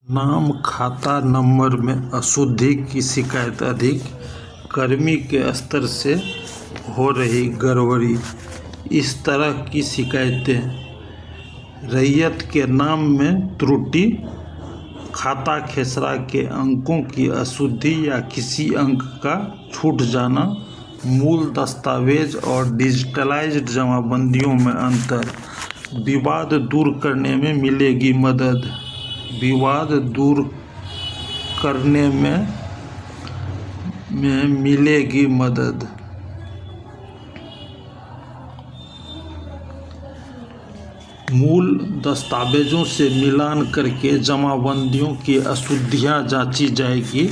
नाम खाता नंबर में अशुद्धि की शिकायत अधिक, कर्मी के स्तर से हो रही गड़बड़ी। इस तरह की शिकायतें रैयत के नाम में त्रुटि, खाता खेसरा के अंकों की अशुद्धि या किसी अंक का छूट जाना, मूल दस्तावेज और डिजिटलाइज्ड जमाबंदियों में अंतर, विवाद दूर करने में मिलेगी मदद। विवाद दूर करने में मिलेगी मदद। मूल दस्तावेजों से मिलान करके जमाबंदियों की अशुद्धियां जांची जाएगी।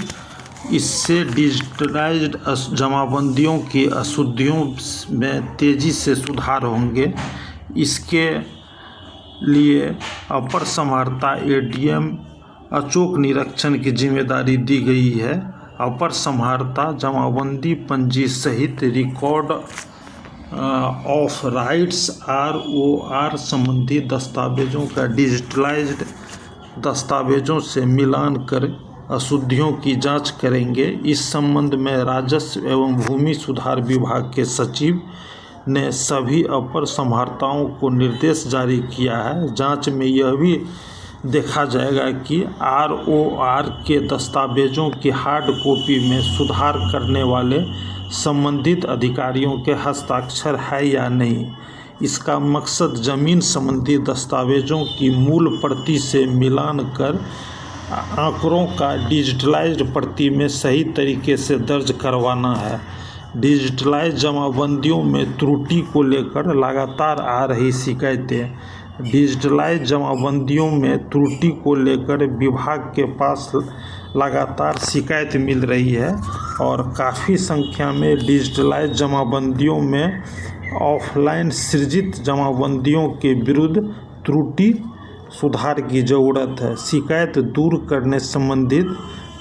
इससे डिजिटलाइज्ड जमाबंदियों की अशुद्धियों में तेजी से सुधार होंगे। इसके लिए अपर समाहर्ता एडीएम अचूक निरीक्षण की जिम्मेदारी दी गई है। अपर समाहर्ता जमाबंदी पंजी सहित रिकॉर्ड ऑफ राइट्स ROR संबंधी दस्तावेजों का डिजिटलाइज्ड दस्तावेजों से मिलान कर अशुद्धियों की जांच करेंगे। इस संबंध में राजस्व एवं भूमि सुधार विभाग के सचिव ने सभी अपर समाहर्ताओं को निर्देश जारी किया है। जांच में यह भी देखा जाएगा कि ROR के दस्तावेजों की हार्ड कॉपी में सुधार करने वाले संबंधित अधिकारियों के हस्ताक्षर है या नहीं। इसका मकसद जमीन संबंधी दस्तावेजों की मूल प्रति से मिलान कर आंकड़ों का डिजिटलाइज्ड प्रति में सही तरीके से दर्ज करवाना है। डिजिटलाइज्ड जमाबंदियों में त्रुटि को लेकर लगातार आ रही शिकायतें। डिजिटलाइज्ड जमाबंदियों में त्रुटि को लेकर विभाग के पास लगातार शिकायत मिल रही है और काफ़ी संख्या में डिजिटलाइज्ड जमाबंदियों में ऑफलाइन सृजित जमाबंदियों के विरुद्ध त्रुटि सुधार की ज़रूरत है। शिकायत दूर करने संबंधित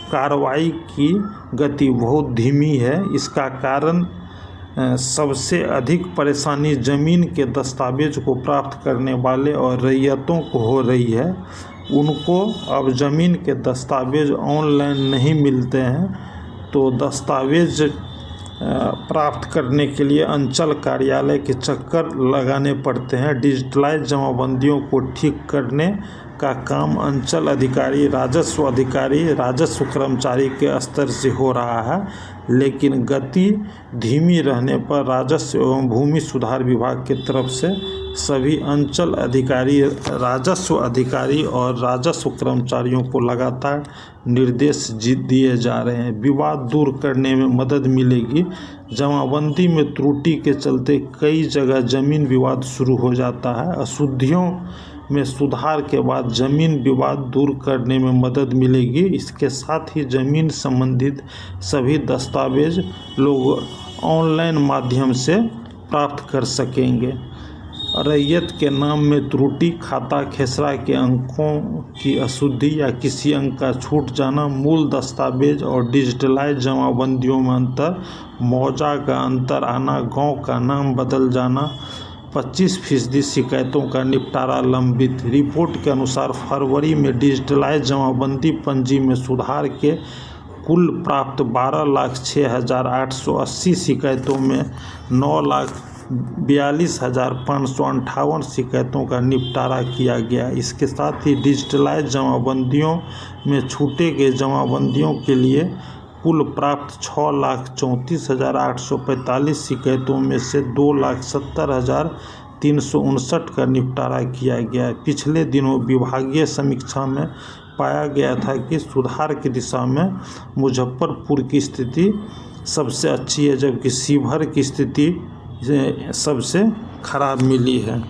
कार्रवाई की गति बहुत धीमी है। इसका कारण सबसे अधिक परेशानी जमीन के दस्तावेज को प्राप्त करने वाले और रैयतों को हो रही है। उनको अब ज़मीन के दस्तावेज ऑनलाइन नहीं मिलते हैं, तो दस्तावेज प्राप्त करने के लिए अंचल कार्यालय के चक्कर लगाने पड़ते हैं। डिजिटलाइज्ड जमाबंदियों को ठीक करने का काम अंचल अधिकारी, राजस्व अधिकारी, राजस्व कर्मचारी के स्तर से हो रहा है, लेकिन गति धीमी रहने पर राजस्व एवं भूमि सुधार विभाग की तरफ से सभी अंचल अधिकारी, राजस्व अधिकारी और राजस्व कर्मचारियों को लगातार निर्देश दिए जा रहे हैं। विवाद दूर करने में मदद मिलेगी। जमाबंदी में त्रुटि के चलते कई जगह जमीन विवाद शुरू हो जाता है। अशुद्धियों में सुधार के बाद जमीन विवाद दूर करने में मदद मिलेगी। इसके साथ ही जमीन संबंधित सभी दस्तावेज लोग ऑनलाइन माध्यम से प्राप्त कर सकेंगे। रैयत के नाम में त्रुटि, खाता खेसरा के अंकों की अशुद्धि या किसी अंक का छूट जाना, मूल दस्तावेज और डिजिटलाइज्ड जमाबंदियों में अंतर, मौजा का अंतर आना, गांव का नाम बदल जाना, 25% शिकायतों का निपटारा लंबित। रिपोर्ट के अनुसार फरवरी में डिजिटलाइज्ड जमाबंदी पंजी में सुधार के कुल प्राप्त 12,06,880 शिकायतों में 9,42,558 शिकायतों का निपटारा किया गया। इसके साथ ही डिजिटलाइज्ड जमाबंदियों में छूटे गए जमाबंदियों के लिए कुल प्राप्त 6,34,845 शिकायतों में से 2,70,359 का निपटारा किया गया। पिछले दिनों विभागीय समीक्षा में पाया गया था कि सुधार की दिशा में मुजफ्फरपुर की स्थिति सबसे अच्छी है, जबकि शिवहर की स्थिति सबसे खराब मिली है।